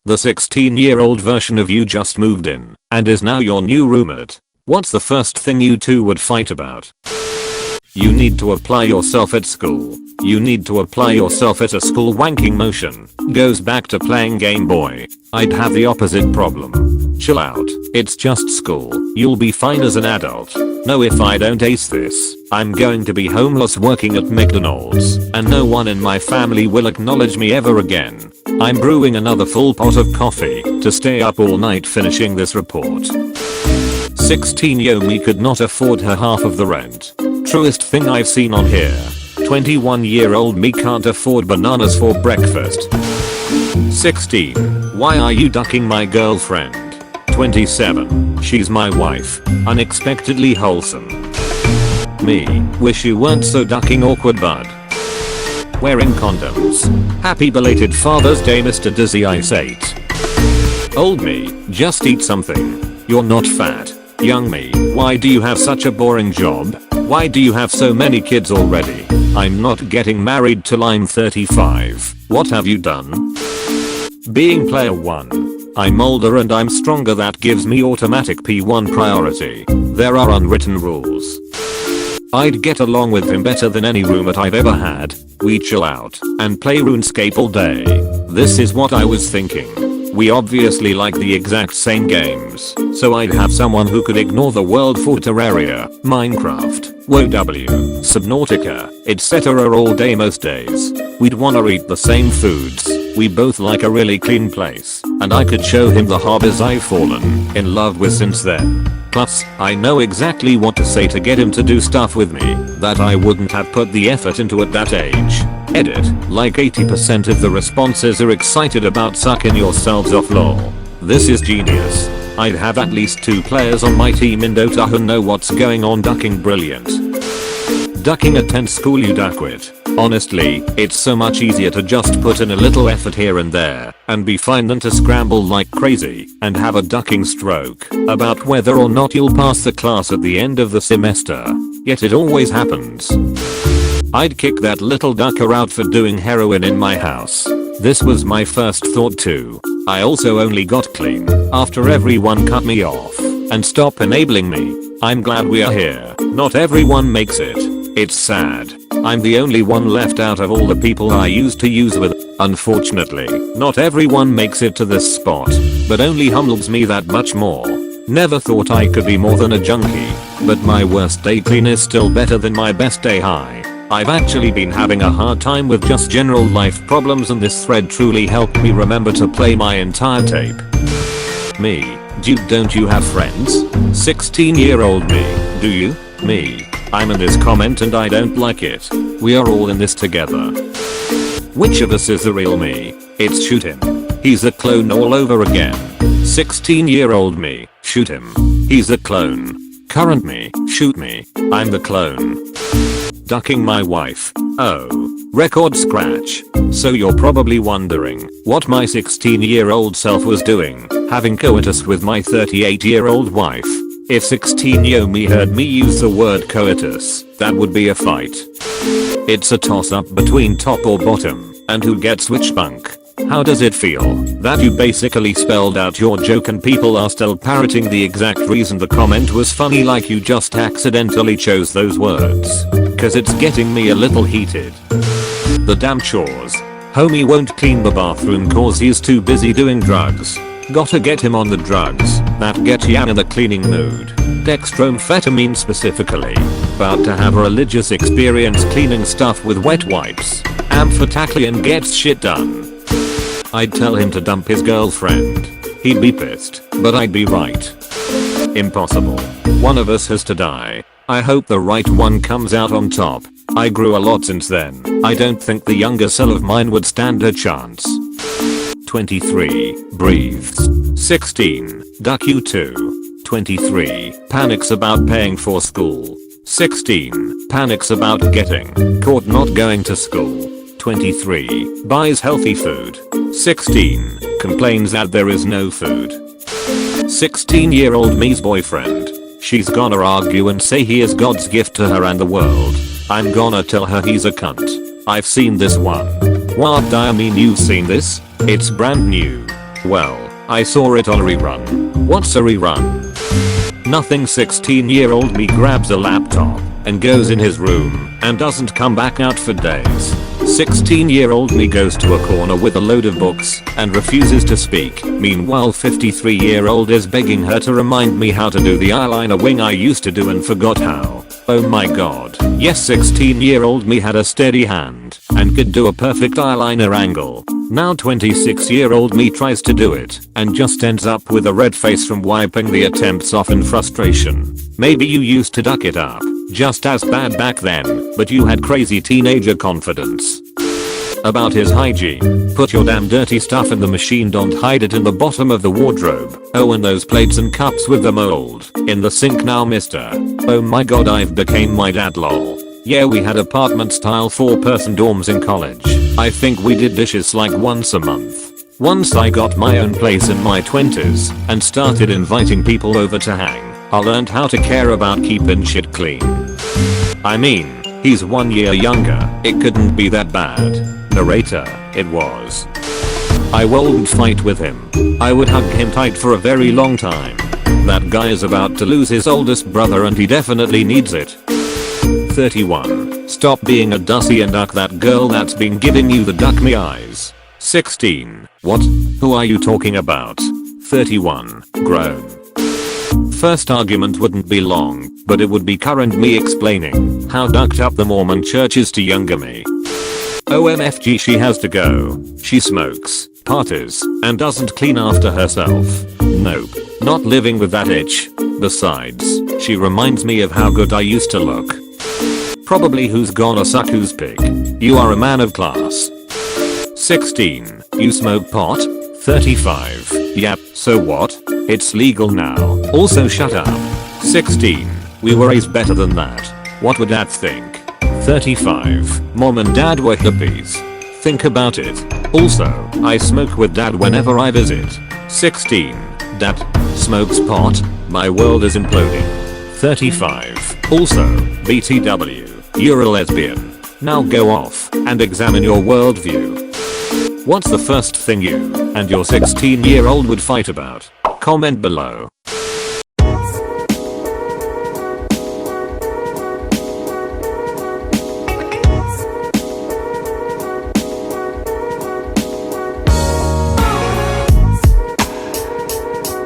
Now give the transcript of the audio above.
The 16-year-old version of you just moved in and is now your new roommate. What's the first thing you two would fight about? You need to apply yourself at school. You need to apply yourself at a school. Wanking motion goes back to playing Game Boy. I'd have the opposite problem. Chill out, it's just school. You'll be fine as an adult. No, if I don't ace this, I'm going to be homeless working at McDonald's and no one in my family will acknowledge me ever again. I'm brewing another full pot of coffee to stay up all night finishing this report. 16-year-old me could not afford her half of the rent. Truest thing I've seen on here. 21-year-old me can't afford bananas for breakfast. 16. Why are you ducking my girlfriend? 27. She's my wife. Unexpectedly wholesome. Me. Wish you weren't so ducking awkward bud. Wearing condoms. Happy belated Father's Day Mr. Dizzy Ice 8. Old me. Just eat something. You're not fat. Young me. Why do you have such a boring job? Why do you have so many kids already? I'm not getting married till I'm 35. What have you done? Being player 1. I'm older and I'm stronger, that gives me automatic P1 priority. There are unwritten rules. I'd get along with him better than any roommate I've ever had. We chill out and play RuneScape all day. This is what I was thinking. We obviously like the exact same games, so I'd have someone who could ignore the world for Terraria, Minecraft, WoW, Subnautica, etc. all day most days. We'd wanna eat the same foods. We both like a really clean place, and I could show him the harbors I've fallen in love with since then. Plus, I know exactly what to say to get him to do stuff with me that I wouldn't have put the effort into at that age. Edit. Like 80% of the responses are excited about sucking yourselves off lol. This is genius. I'd have at least 2 players on my team in Dota who know what's going on. Ducking brilliant. Ducking a tent school, you duckwit. Honestly, it's so much easier to just put in a little effort here and there and be fine than to scramble like crazy and have a ducking stroke about whether or not you'll pass the class at the end of the semester. Yet it always happens. I'd kick that little ducker out for doing heroin in my house. This was my first thought too. I also only got clean after everyone cut me off and stopped enabling me. I'm glad we are here. Not everyone makes it. It's sad. I'm the only one left out of all the people I used to use with. Unfortunately, not everyone makes it to this spot, but only humbles me that much more. Never thought I could be more than a junkie, but my worst day clean is still better than my best day high. I've actually been having a hard time with just general life problems, and this thread truly helped me remember to play my entire tape. Me. Dude, don't you have friends? 16-year-old me. Do you? Me. I'm in this comment and I don't like it. We are all in this together. Which of us is the real me? It's shoot him. He's a clone all over again. 16-year-old me. Shoot him. He's a clone. Current me. Shoot me. I'm the clone. Ducking my wife. Oh. Record scratch. So you're probably wondering what my 16-year-old self was doing, having coitus with my 38-year-old wife. If 16-year-old me heard me use the word coitus, that would be a fight. It's a toss-up between top or bottom, and who gets which bunk. How does it feel that you basically spelled out your joke and people are still parroting the exact reason the comment was funny, like you just accidentally chose those words? Cause it's getting me a little heated. The damn chores. Homie won't clean the bathroom cause he's too busy doing drugs. Gotta get him on the drugs that get Yan in the cleaning mood. Dextroamphetamine specifically. About to have a religious experience cleaning stuff with wet wipes. Amphetamine gets shit done. I'd tell him to dump his girlfriend. He'd be pissed, but I'd be right. Impossible. One of us has to die. I hope the right one comes out on top. I grew a lot since then. I don't think the younger self of mine would stand a chance. 23. Breathes. 16. Duck you too. 23. Panics about paying for school. 16. Panics about getting caught not going to school. 23. Buys healthy food. 16. Complains that there is no food. 16-year-old me's boyfriend. She's gonna argue and say he is God's gift to her and the world. I'm gonna tell her he's a cunt. I've seen this one. What do you mean you've seen this? It's brand new. Well, I saw it on a rerun. What's a rerun? Nothing. 16-year-old me grabs a laptop and goes in his room and doesn't come back out for days. 16-year-old me goes to a corner with a load of books and refuses to speak. Meanwhile 53-year-old is begging her to remind me how to do the eyeliner wing I used to do and forgot how. Oh my god. Yes, 16-year-old me had a steady hand and could do a perfect eyeliner angle. Now 26-year-old me tries to do it and just ends up with a red face from wiping the attempts off in frustration. Maybe you used to duck it up just as bad back then, but you had crazy teenager confidence. About his hygiene. Put your damn dirty stuff in the machine, don't hide it in the bottom of the wardrobe. Oh, and those plates and cups with the mold in the sink now, mister. Oh my god, I've became my dad, lol. Yeah, we had apartment style 4-person dorms in college. I think we did dishes like once a month. Once I got my own place in my 20s and started inviting people over to hang, I learned how to care about keeping shit clean. I mean, he's 1 year younger, it couldn't be that bad. Narrator, it was. I wouldn't fight with him. I would hug him tight for a very long time. That guy is about to lose his oldest brother and he definitely needs it. 31. Stop being a dussy and duck that girl that's been giving you the duck me eyes. 16. What? Who are you talking about? 31. Grown. First argument wouldn't be long, but it would be current me explaining how ducked up the Mormon church is to younger me. OMFG, she has to go. She smokes, parties, and doesn't clean after herself. Nope, not living with that itch. Besides, she reminds me of how good I used to look. Probably who's gonna suck whose pig. You are a man of class. 16. You smoke pot? 35. Yep, so what? It's legal now. Also shut up. 16. We were raised better than that. What would dad think? 35. Mom and dad were hippies. Think about it. Also, I smoke with dad whenever I visit. 16. Dad smokes pot? My world is imploding. 35. Also, BTW, you're a lesbian. Now go off and examine your worldview. What's the first thing you and your 16-year-old would fight about? Comment below.